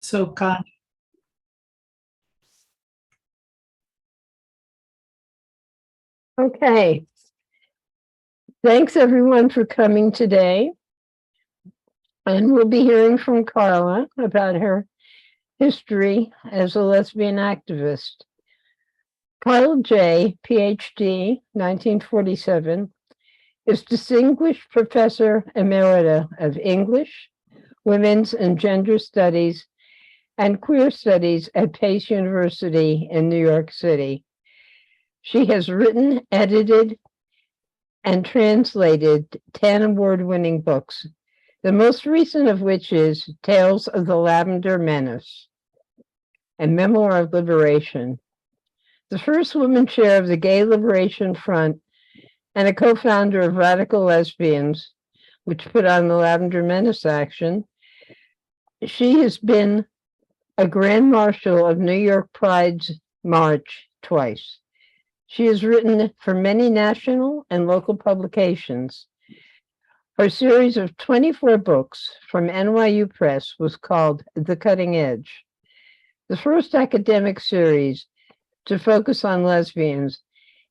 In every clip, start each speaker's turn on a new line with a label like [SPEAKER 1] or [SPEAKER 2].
[SPEAKER 1] So kind.
[SPEAKER 2] Okay. Thanks everyone for coming today. And we'll be hearing from Karla about her history as a lesbian activist. Karla Jay, PhD, 1947, is Distinguished Professor Emerita of English, Women's and Gender Studies, and Queer Studies at Pace University in New York City. She has written, edited, and translated 10 award-winning books, the most recent of which is Tales of the Lavender Menace, a memoir of liberation. The first woman chair of the Gay Liberation Front and a co-founder of Radicalesbians, which put on the Lavender Menace action, she has been a Grand Marshal of New York Pride's March twice. She has written for many national and local publications. Her series of 24 books from NYU Press was called The Cutting Edge, the first academic series to focus on lesbians,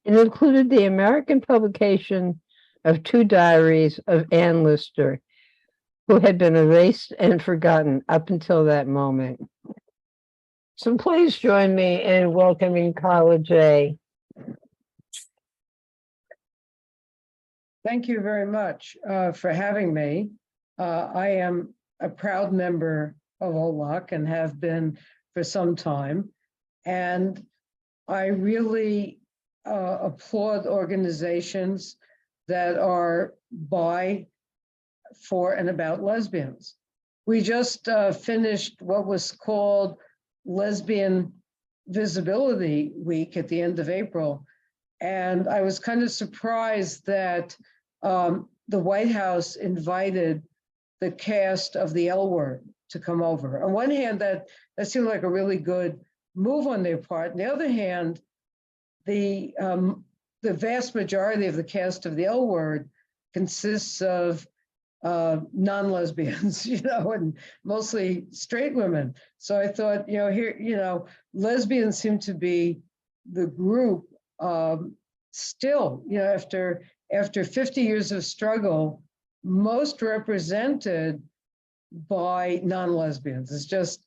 [SPEAKER 2] and included the American publication of 2 diaries of Ann Lister, who had been erased and forgotten up until that moment. So please join me in welcoming Karla Jay.
[SPEAKER 3] Thank you very much for having me. I am a proud member of OLOC and have been for some time. And I really applaud organizations that are by, for, and about lesbians. We just finished what was called Lesbian Visibility Week at the end of April. And I was kind of surprised that the White House invited the cast of the L Word to come over. On one hand, that seemed like a really good move on their part. On the other hand, the vast majority of the cast of the L Word consists of non-lesbians, and mostly straight women. So I thought, here, lesbians seem to be the group still, after 50 years of struggle, most represented by non-lesbians. It's just,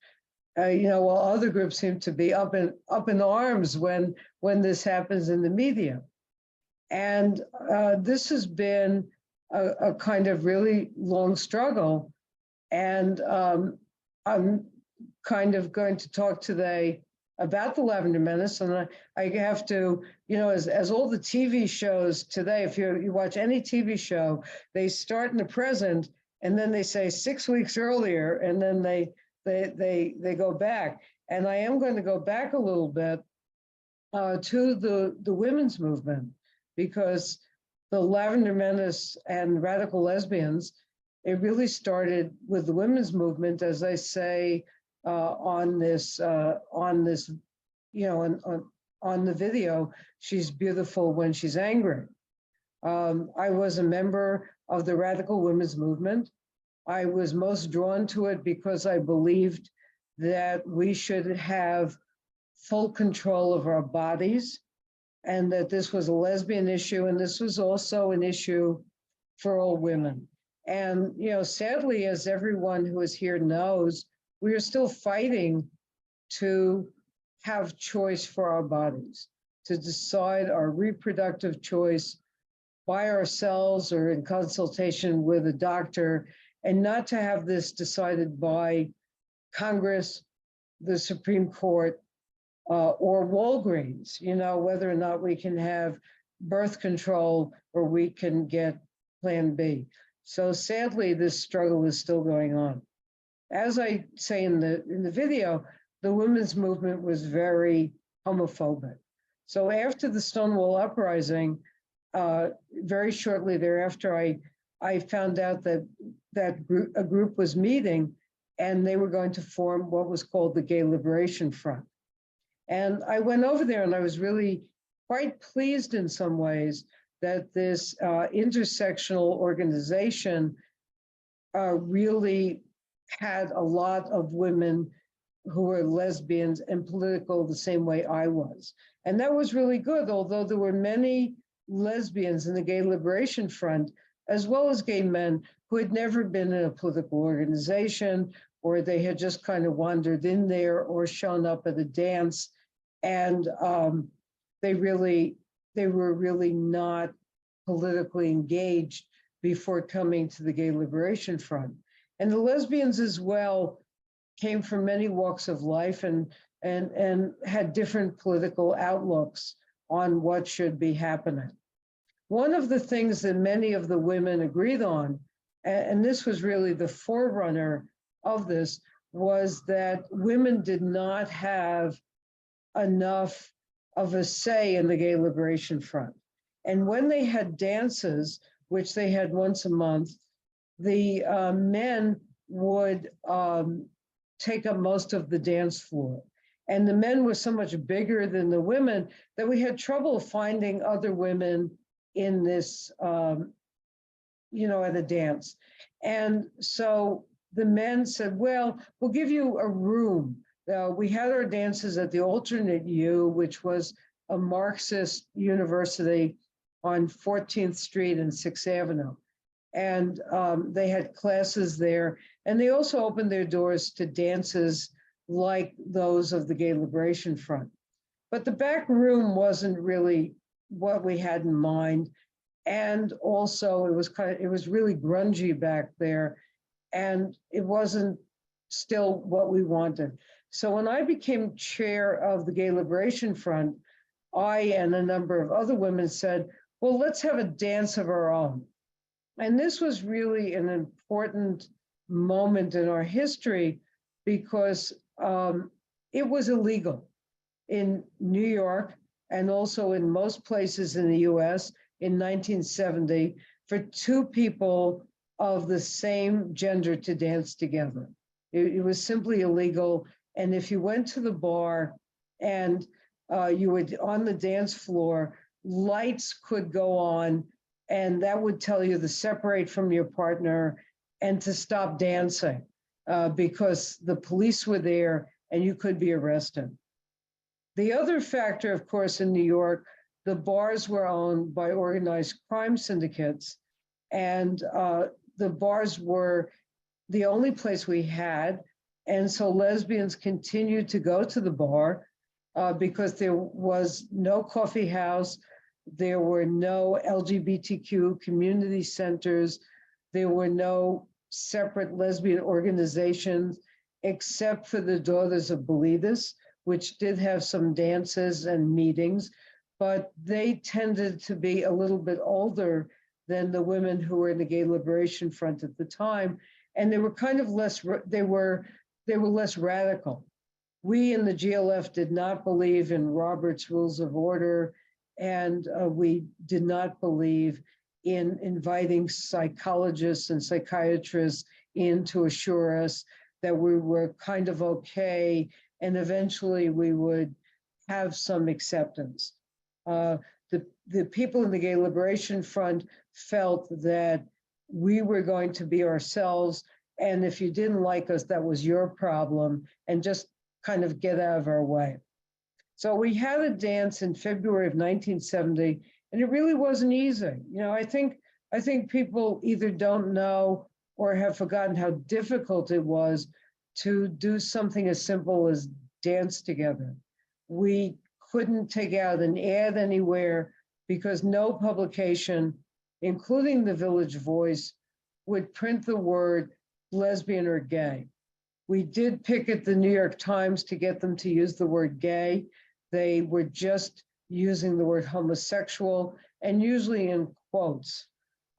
[SPEAKER 3] while other groups seem to be up in arms when this happens in the media. And this has been a kind of really long struggle. And I'm kind of going to talk today about the Lavender Menace, and I have to, as all the TV shows today, if you watch any TV show, they start in the present, and then they say 6 weeks earlier, and then they go back. And I am going to go back a little bit to the women's movement, because the Lavender Menace and Radical Lesbians, it really started with the women's movement, as I say on the video. She's beautiful when she's angry. I was a member of the Radical Women's Movement. I was most drawn to it because I believed that we should have full control of our bodies, and that this was a lesbian issue, and this was also an issue for all women. And, sadly, as everyone who is here knows, we are still fighting to have choice for our bodies, to decide our reproductive choice by ourselves or in consultation with a doctor, and not to have this decided by Congress, the Supreme Court, or Walgreens, whether or not we can have birth control or we can get Plan B. So sadly, this struggle is still going on. As I say in the video, the women's movement was very homophobic. So after the Stonewall uprising, very shortly thereafter, I found out that a group was meeting, and they were going to form what was called the Gay Liberation Front. And I went over there, and I was really quite pleased in some ways that this intersectional organization really had a lot of women who were lesbians and political the same way I was. And that was really good, although there were many lesbians in the Gay Liberation Front, as well as gay men who had never been in a political organization, or they had just kind of wandered in there or shown up at a dance. And they were really not politically engaged before coming to the Gay Liberation Front. And the lesbians as well came from many walks of life and had different political outlooks on what should be happening. One of the things that many of the women agreed on, and this was really the forerunner of this, was that women did not have enough of a say in the Gay Liberation Front. And when they had dances, which they had once a month, the men would take up most of the dance floor. And the men were so much bigger than the women that we had trouble finding other women in this, at a dance. And so the men said, well, we'll give you a room. We had our dances at the Alternate U, which was a Marxist university on 14th Street and 6th Avenue. And they had classes there. And they also opened their doors to dances like those of the Gay Liberation Front. But the back room wasn't really what we had in mind. And also it was really grungy back there. And it wasn't still what we wanted. So when I became chair of the Gay Liberation Front, I and a number of other women said, well, let's have a dance of our own. And this was really an important moment in our history because it was illegal in New York and also in most places in the US in 1970 for two people of the same gender to dance together. It was simply illegal. And if you went to the bar and you would on the dance floor, lights could go on and that would tell you to separate from your partner and to stop dancing because the police were there and you could be arrested. The other factor, of course, in New York, the bars were owned by organized crime syndicates, and the bars were the only place we had. And so lesbians continued to go to the bar because there was no coffee house, there were no LGBTQ community centers, there were no separate lesbian organizations, except for the Daughters of Bilitis, which did have some dances and meetings, but they tended to be a little bit older than the women who were in the Gay Liberation Front at the time. And they were kind of less, they were less radical. We in the GLF did not believe in Robert's Rules of Order, and we did not believe in inviting psychologists and psychiatrists in to assure us that we were kind of okay, and eventually we would have some acceptance. The people in the Gay Liberation Front felt that we were going to be ourselves, and if you didn't like us, that was your problem, and just kind of get out of our way. So we had a dance in February of 1970, and it really wasn't easy. I think people either don't know or have forgotten how difficult it was to do something as simple as dance together. We couldn't take out an ad anywhere because no publication, including the Village Voice, would print the word lesbian or gay. We did picket the New York Times to get them to use the word gay. They were just using the word homosexual, and usually in quotes.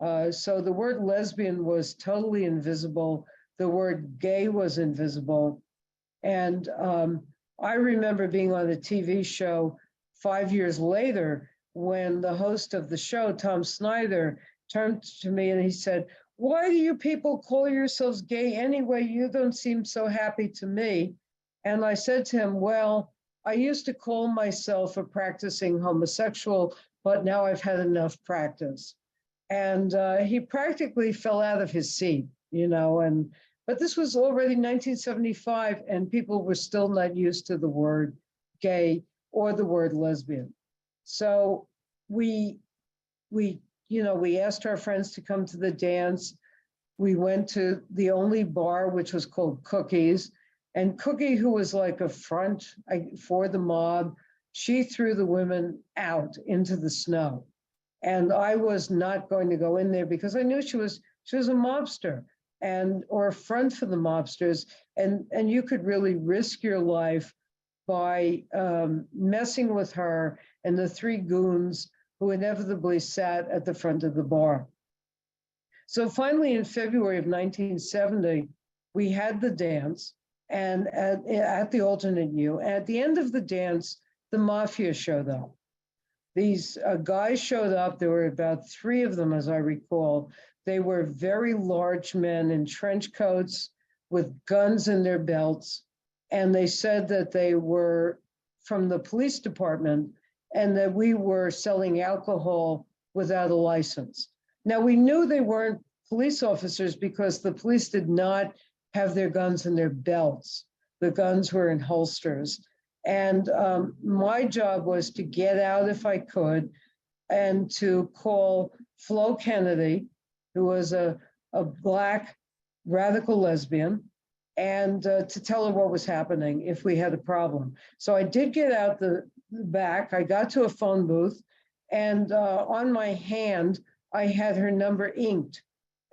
[SPEAKER 3] So the word lesbian was totally invisible. The word gay was invisible. And I remember being on a TV show 5 years later when the host of the show, Tom Snyder, turned to me and he said, "Why do you people call yourselves gay anyway? You don't seem so happy to me." And I said to him, well, I used to call myself a practicing homosexual, but now I've had enough practice. And he practically fell out of his seat, but But this was already 1975, and people were still not used to the word gay or the word lesbian. So we asked our friends to come to the dance. We went to the only bar, which was called Cookies. And Cookie, who was like a front for the mob, she threw the women out into the snow. And I was not going to go in there because I knew she was a mobster or a front for the mobsters. And you could really risk your life by messing with her and the three goons who inevitably sat at the front of the bar. So finally, in February of 1970, we had the dance and at the alternate U. At the end of the dance, the mafia showed up. These guys showed up. There were about 3 of them, as I recall. They were very large men in trench coats with guns in their belts. And they said that they were from the police department and that we were selling alcohol without a license. Now, we knew they weren't police officers because the police did not have their guns in their belts. The guns were in holsters. And my job was to get out if I could and to call Flo Kennedy, who was a Black radical lesbian, and to tell her what was happening if we had a problem. So I did get out the back. I got to a phone booth, and on my hand, I had her number inked.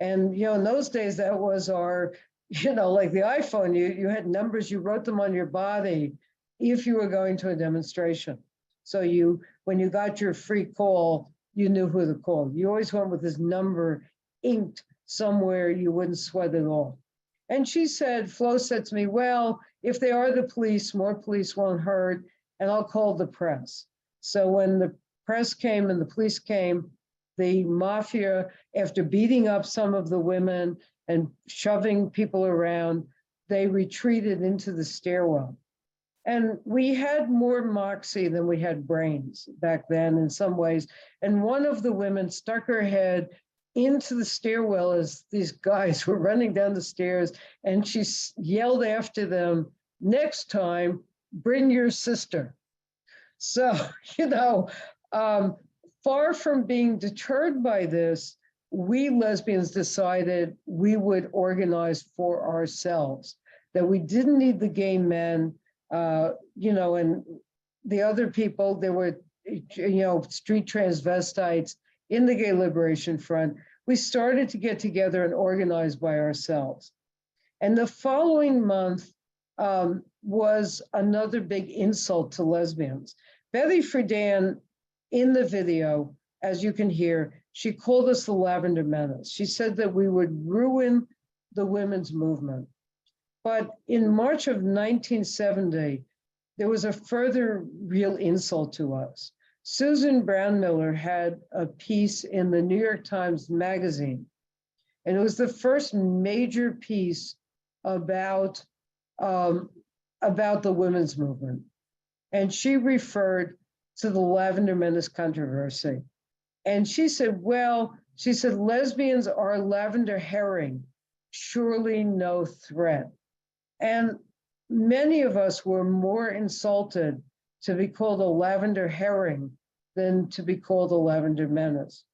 [SPEAKER 3] And, in those days, that was our, like the iPhone, you had numbers, you wrote them on your body if you were going to a demonstration. So when you got your free call, you knew who to call. You always went with this number inked somewhere you wouldn't sweat it all. And Flo said to me, well, if they are the police, more police won't hurt, and I'll call the press. So when the press came and the police came, the mafia, after beating up some of the women and shoving people around, they retreated into the stairwell. And we had more moxie than we had brains back then in some ways. And one of the women stuck her head into the stairwell as these guys were running down the stairs, and she yelled after them, next time, bring your sister. So, far from being deterred by this, we lesbians decided we would organize for ourselves, that we didn't need the gay men, and the other people. There were, street transvestites in the Gay Liberation Front. We started to get together and organize by ourselves. And the following month was another big insult to lesbians. Betty Friedan, in the video, as you can hear, she called us the Lavender Menace. She said that we would ruin the women's movement. But in March of 1970, there was a further real insult to us. Susan Brown-Miller had a piece in the New York Times Magazine, and it was the first major piece about the women's movement. And she referred to the Lavender Menace controversy. And she said, lesbians are lavender herring, surely no threat. And many of us were more insulted to be called a lavender herring than to be called a Lavender Menace.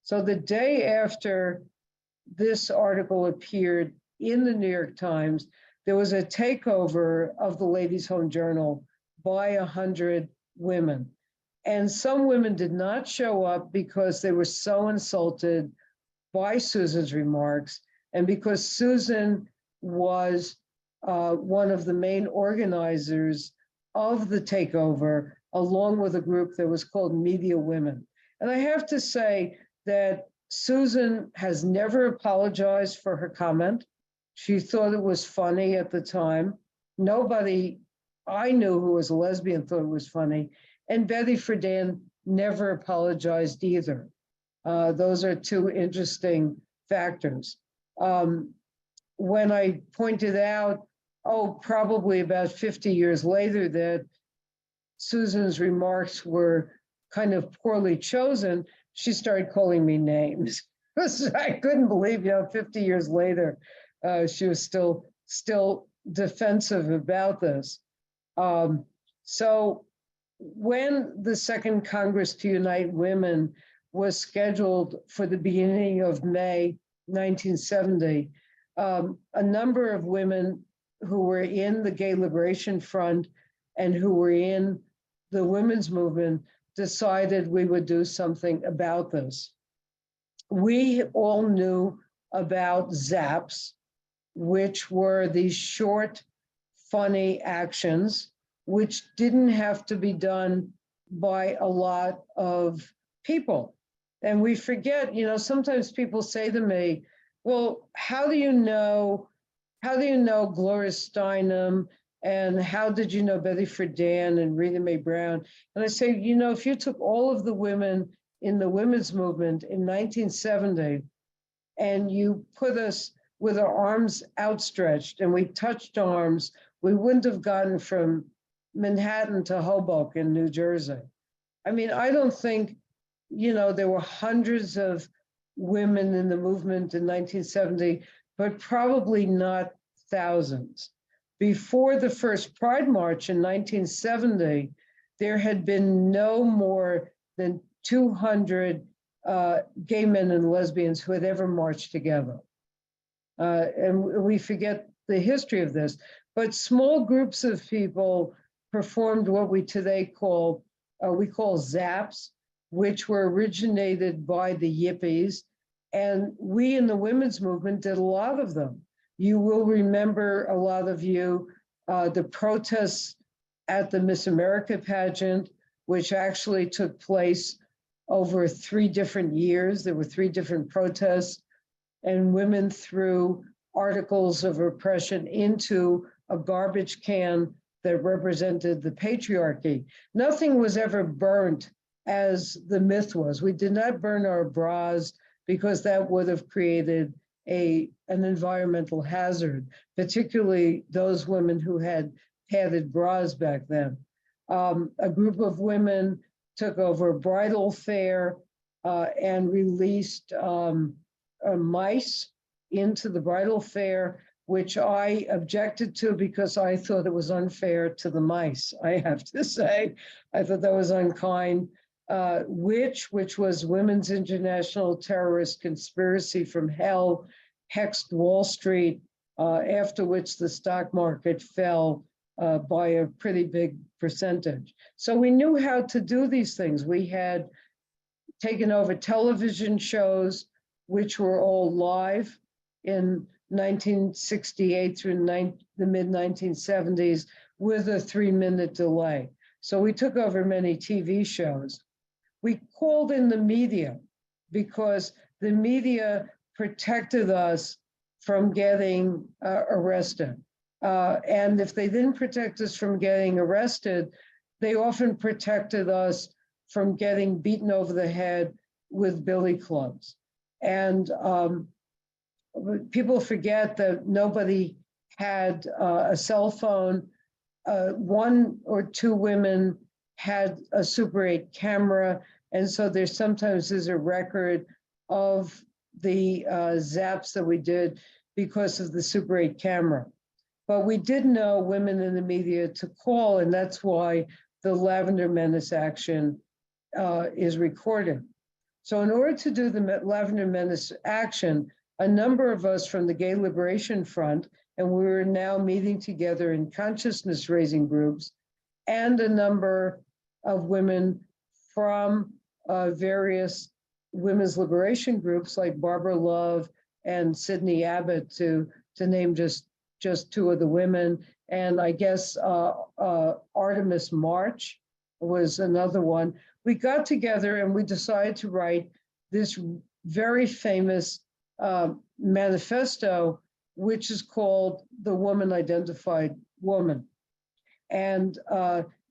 [SPEAKER 3] So the day after this article appeared in the New York Times, there was a takeover of the Ladies' Home Journal by 100 women. And some women did not show up because they were so insulted by Susan's remarks, and because Susan was one of the main organizers of the takeover, along with a group that was called Media Women. And I have to say that Susan has never apologized for her comment. She thought it was funny at the time. Nobody I knew who was a lesbian thought it was funny. And Betty Friedan never apologized either. Those are 2 interesting factors. When I pointed out, probably about 50 years later, that Susan's remarks were kind of poorly chosen, she started calling me names. I couldn't believe, 50 years later, She was still defensive about this. So when the Second Congress to Unite Women was scheduled for the beginning of May 1970, a number of women who were in the Gay Liberation Front and who were in the women's movement decided we would do something about this. We all knew about ZAPs, which were these short, funny actions, which didn't have to be done by a lot of people. And we forget, sometimes people say to me, well, how do you know Gloria Steinem, and how did you know Betty Friedan and Rita Mae Brown? And I say, if you took all of the women in the women's movement in 1970 and you put us with our arms outstretched and we touched arms, we wouldn't have gotten from Manhattan to Hoboken, New Jersey. I mean, I don't think, there were hundreds of women in the movement in 1970, but probably not thousands. Before the first Pride March in 1970, there had been no more than 200 gay men and lesbians who had ever marched together. And we forget the history of this, but small groups of people performed what we today call ZAPs, which were originated by the Yippies. And we in the women's movement did a lot of them. You will remember, a lot of you, the protests at the Miss America pageant, which actually took place over 3 different years. There were 3 different protests, and women threw articles of oppression into a garbage can that represented the patriarchy. Nothing was ever burnt, as the myth was. We did not burn our bras because that would have created an environmental hazard, particularly those women who had padded bras back then. A group of women took over a bridal fair and released mice into the bridal fair, which I objected to because I thought it was unfair to the mice, I have to say. I thought that was unkind. Which was Women's International Terrorist Conspiracy from Hell, hexed Wall Street, after which the stock market fell by a pretty big percentage. So we knew how to do these things. We had taken over television shows, which were all live in 1968 through the mid-1970s with a 3-minute delay. So we took over many TV shows. We called in the media because the media protected us from getting arrested. And if they didn't protect us from getting arrested, they often protected us from getting beaten over the head with billy clubs. And people forget that nobody had a cell phone. 1 or 2 women had a Super 8 camera. And so sometimes there's a record of the zaps that we did because of the Super 8 camera. But we did know women in the media to call, and that's why the Lavender Menace action is recorded. So in order to do the Lavender Menace action, a number of us from the Gay Liberation Front, and we were now meeting together in consciousness raising groups, and a number of women from various women's liberation groups like Barbara Love and Sydney Abbott, to name just 2 of the women. And I guess Artemis March was another one. We got together and we decided to write this very famous manifesto, which is called The Woman Identified Woman. And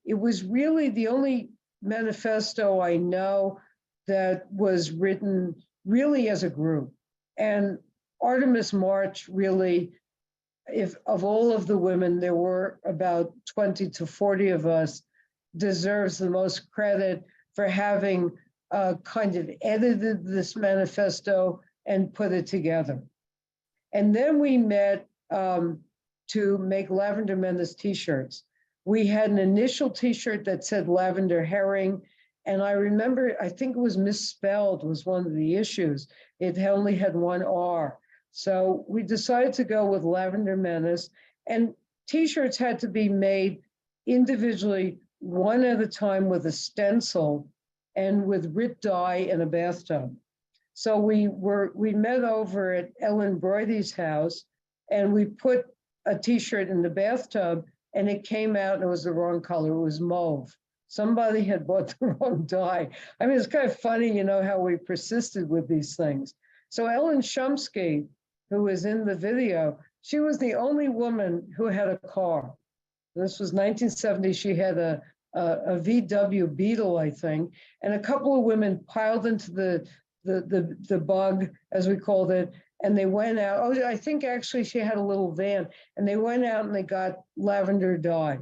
[SPEAKER 3] it was really the only manifesto I know that was written really as a group. And Artemis March really, if of all of the women, there were about 20 to 40 of us, deserves the most credit for having kind of edited this manifesto and put it together. And then we met to make Lavender Menace t-shirts. We had an initial t-shirt that said Lavender Herring. And I remember, I think it was misspelled was one of the issues. It only had one R. So we decided to go with Lavender Menace, and t-shirts had to be made individually, one at a time, with a stencil and with Rit dye in a bathtub. So we met over at Ellen Broidy's house, and we put a t-shirt in the bathtub, and it came out and it was the wrong color. It was mauve. Somebody had bought the wrong dye. I mean, it's kind of funny, you know, how we persisted with these things. So Ellen Shumsky, who was in the video, she was the only woman who had a car. This was 1970. She had a VW Beetle, I think, and a couple of women piled into the bug, as we called it, and they went out. Oh, I think actually she had a little van, and they went out and they got lavender dye.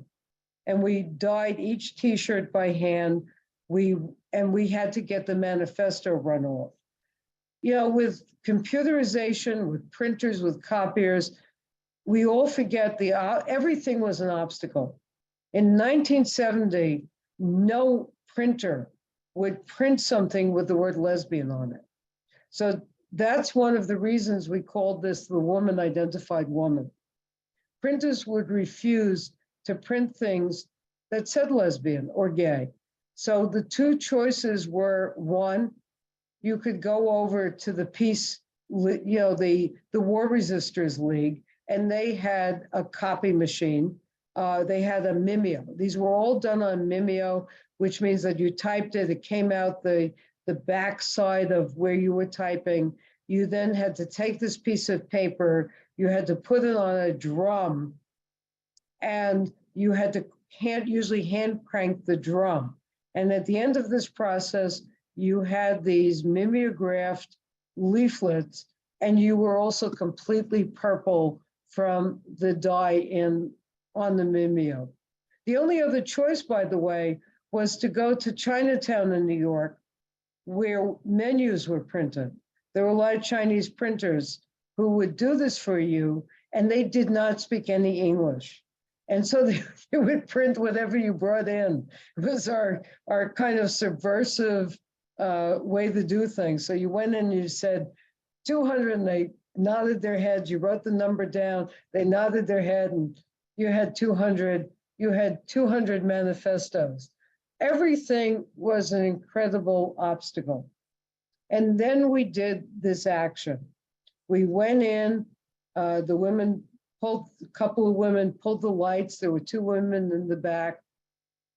[SPEAKER 3] And we dyed each t-shirt by hand. We had to get the manifesto run off. You know, with computerization, with printers, with copiers, we all forget everything was an obstacle. In 1970, no printer would print something with the word lesbian on it. So that's one of the reasons we called this the woman identified woman. Printers would refuse to print things that said lesbian or gay. So the two choices were, one, you could go over to the peace, you know, the War Resisters League, and they had a copy machine. They had a Mimeo. These were all done on Mimeo, which means that you typed it, it came out the back side of where you were typing. You then had to take this piece of paper, you had to put it on a drum, and you had to usually hand crank the drum. And at the end of this process, you had these mimeographed leaflets, and you were also completely purple from the dye on the Mimeo. The only other choice, by the way, was to go to Chinatown in New York, where menus were printed. There were a lot of Chinese printers who would do this for you, and they did not speak any English. And so they would print whatever you brought in. It was our kind of subversive way to do things. So you went in and you said 200, and they nodded their heads. You wrote the number down. They nodded their head, and you had 200. You had 200 manifestos. Everything was an incredible obstacle. And then we did this action. We went in. The women pulled, a couple of women pulled the lights. There were two women in the back.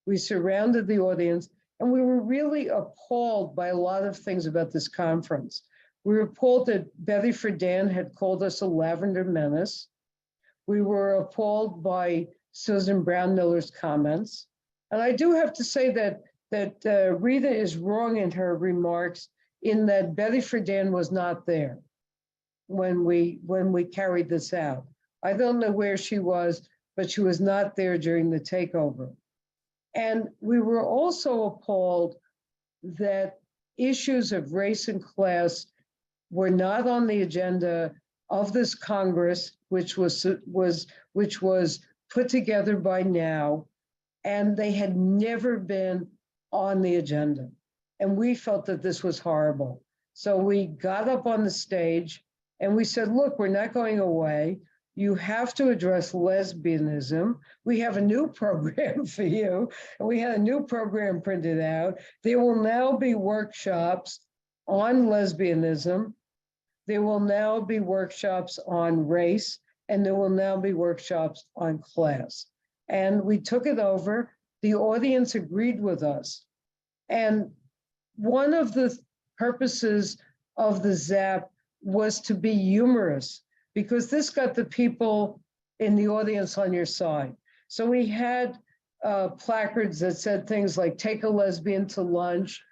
[SPEAKER 3] We surrounded the audience, and we were really appalled by a lot of things about this conference. We were appalled that Betty Friedan had called us a Lavender Menace. We were appalled by Susan Brown-Miller's comments. And I do have to say that Rita is wrong in her remarks in that Betty Friedan was not there when we carried this out. I don't know where she was, but she was not there during the takeover. And we were also appalled that issues of race and class were not on the agenda of this Congress, which was put together by now, and they had never been on the agenda. And we felt that this was horrible. So we got up on the stage and we said, look, we're not going away. You have to address lesbianism. We have a new program for you. And we had a new program printed out. There will now be workshops on lesbianism. There will now be workshops on race, and there will now be workshops on class. And we took it over. The audience agreed with us. And one of the purposes of the ZAP was to be humorous, because this got the people in the audience on your side. So we had placards that said things like, take a lesbian to lunch,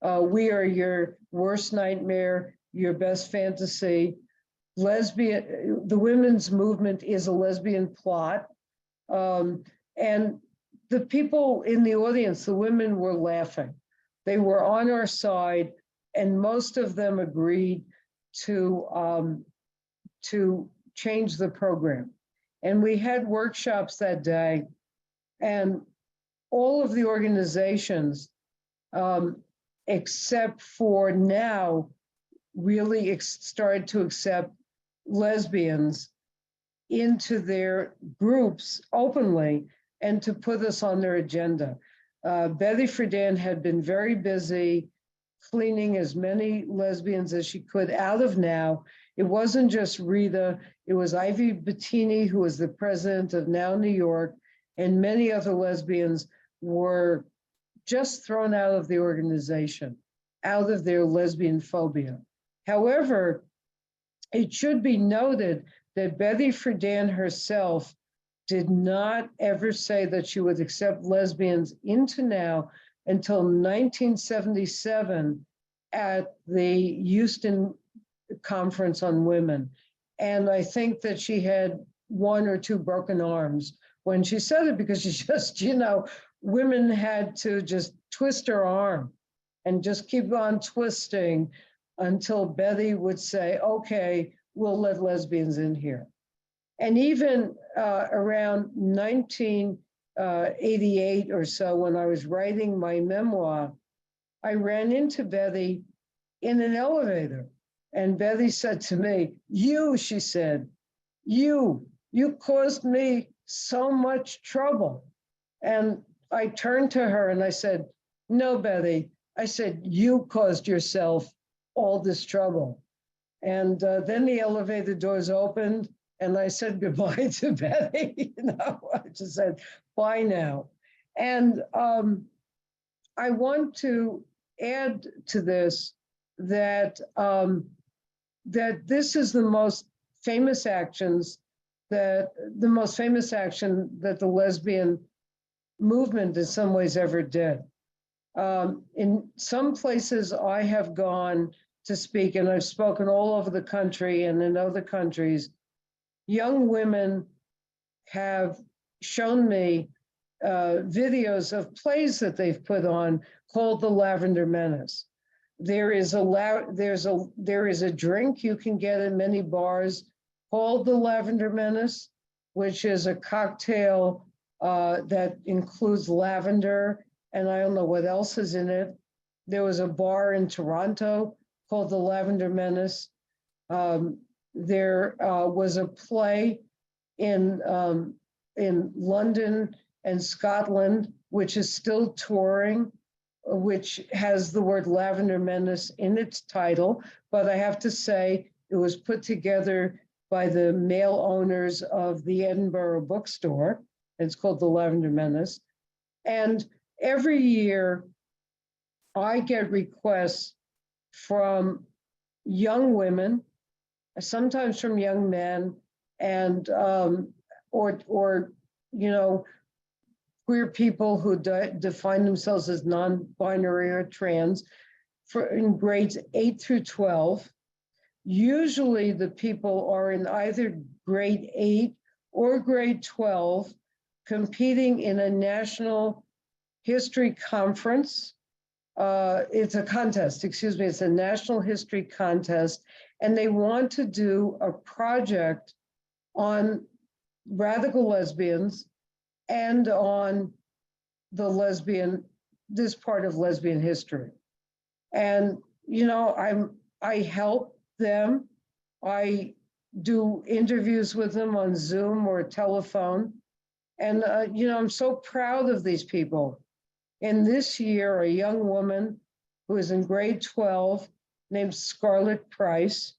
[SPEAKER 3] we are your worst nightmare, your best fantasy, the women's movement is a lesbian plot. And the people in the audience, the women were laughing. They were on our side, and most of them agreed to to change the program. And we had workshops that day, and all of the organizations, except for now, really started to accept lesbians into their groups openly and to put us on their agenda. Betty Friedan had been very busy cleaning as many lesbians as she could out of Now. It wasn't just Rita, it was Ivy Bettini, who was the president of Now New York, and many other lesbians were just thrown out of the organization, out of their lesbian phobia. However, it should be noted that Betty Friedan herself did not ever say that she would accept lesbians into Now until 1977 at the Houston Conference on Women. And I think that she had 1 or 2 broken arms when she said it, because she just, women had to just twist her arm and just keep on twisting until Betty would say, okay, we'll let lesbians in here. And even around 1988 or so, when I was writing my memoir, I ran into Betty in an elevator. And Betty said to me, she said, you caused me so much trouble. And I turned to her and I said, no, Betty, I said, you caused yourself all this trouble. And then the elevator doors opened and I said goodbye to Betty. I just said, bye now. And I want to add to this that this is the most famous action that the lesbian movement in some ways ever did. In some places I have gone to speak, and I've spoken all over the country and in other countries, young women have shown me videos of plays that they've put on called the Lavender Menace. There is a drink you can get in many bars called the Lavender Menace, which is a cocktail that includes lavender, and I don't know what else is in it. There was a bar in Toronto called the Lavender Menace. There was a play in London and Scotland, which is still touring, which has the word Lavender Menace in its title. But I have to say, it was put together by the male owners of the Edinburgh bookstore. It's called the Lavender Menace. And every year, I get requests from young women, sometimes from young men, and or queer people who define themselves as non-binary or trans, in grades 8 through 12. Usually the people are in either grade 8 or grade 12, competing in a national history conference. It's a contest, excuse me, it's a national history contest, and they want to do a project on radical lesbians and on this part of lesbian history. And, I help them. I do interviews with them on Zoom or telephone. And, I'm so proud of these people. And this year, a young woman who is in grade 12 named Scarlett Price,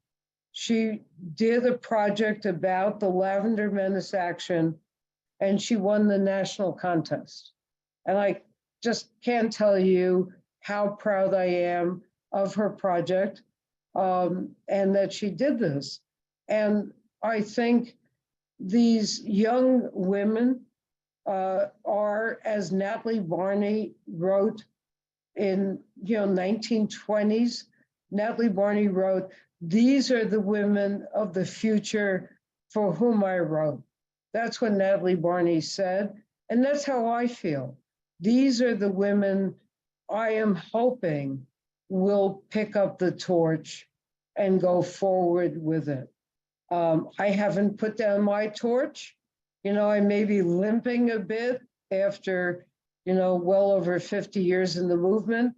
[SPEAKER 3] she did a project about the Lavender Menace action, and she won the national contest. And I just can't tell you how proud I am of her project, and that she did this. And I think these young women are, as Natalie Barney wrote in 1920s, Natalie Barney wrote, "These are the women of the future for whom I wrote." That's what Natalie Barney said, and that's how I feel. These are the women I am hoping will pick up the torch and go forward with it. I haven't put down my torch. I may be limping a bit after, well over 50 years in the movement.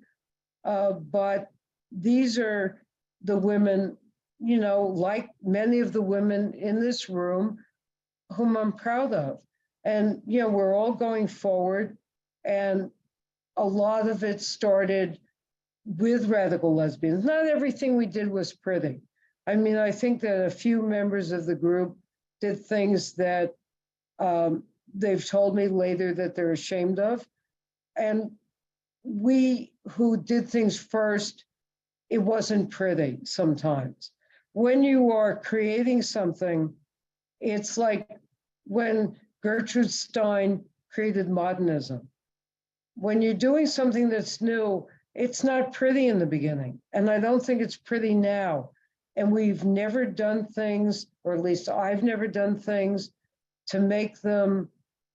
[SPEAKER 3] But these are the women, like many of the women in this room, whom I'm proud of. And, we're all going forward. And a lot of it started with radical lesbians. Not everything we did was pretty. I mean, I think that a few members of the group did things that they've told me later that they're ashamed of. And we who did things first, it wasn't pretty sometimes. When you are creating something, it's like when Gertrude Stein created modernism. When you're doing something that's new, it's not pretty in the beginning. And I don't think it's pretty now. And we've never done things, or at least I've never done things to make them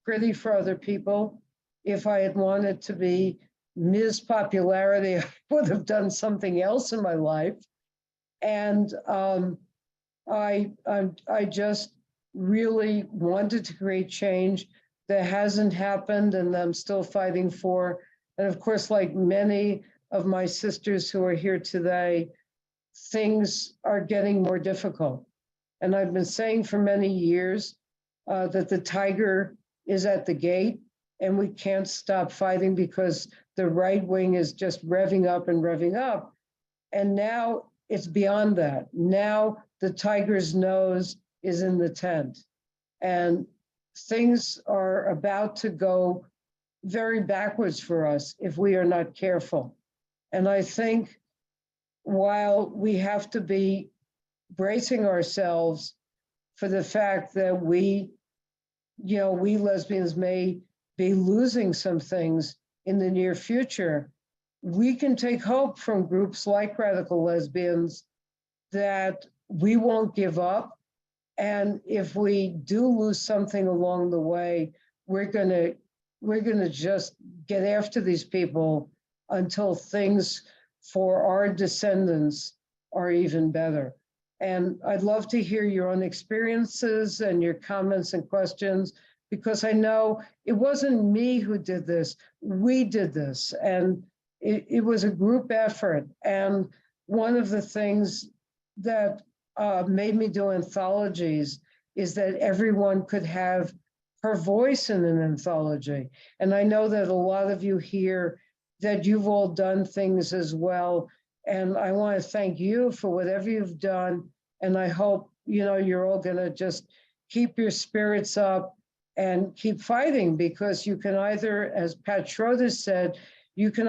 [SPEAKER 3] pretty for other people. If I had wanted to be Ms. Popularity, I would have done something else in my life. And I just really wanted to create change that hasn't happened and I'm still fighting for. And of course, like many of my sisters who are here today, things are getting more difficult. And I've been saying for many years that the tiger is at the gate and we can't stop fighting because the right wing is just revving up and revving up. And now it's beyond that. Now the tiger's nose is in the tent. And things are about to go very backwards for us if we are not careful. And I think while we have to be bracing ourselves for the fact that we lesbians may be losing some things in the near future, we can take hope from groups like Radical Lesbians that we won't give up. And if we do lose something along the way, we're gonna just get after these people until things for our descendants are even better. And I'd love to hear your own experiences and your comments and questions, because I know it wasn't me who did this, we did this. And it was a group effort. And one of the things that made me do anthologies is that everyone could have her voice in an anthology. And I know that a lot of you here, that you've all done things as well. And I want to thank you for whatever you've done. And I hope, you're all going to just keep your spirits up and keep fighting, because you can either, as Pat Schroeder said, you can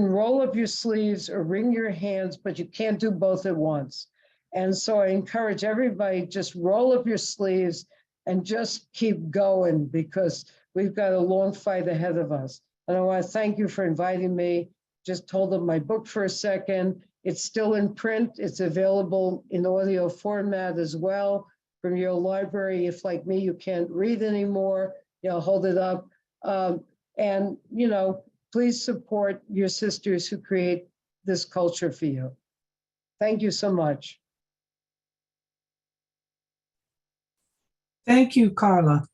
[SPEAKER 3] roll up your sleeves or wring your hands, but you can't do both at once. And so I encourage everybody, just roll up your sleeves and just keep going, because we've got a long fight ahead of us. And I want to thank you for inviting me. Just told them my book for a second. It's still in print. It's available in audio format as well from your library. If, like me, you can't read anymore, hold it up. And, please support your sisters who create this culture for you. Thank you so much.
[SPEAKER 1] Thank you, Karla.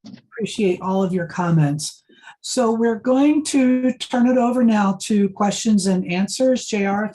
[SPEAKER 1] Appreciate all of your comments. So we're going to turn it over now to questions and answers. JR, if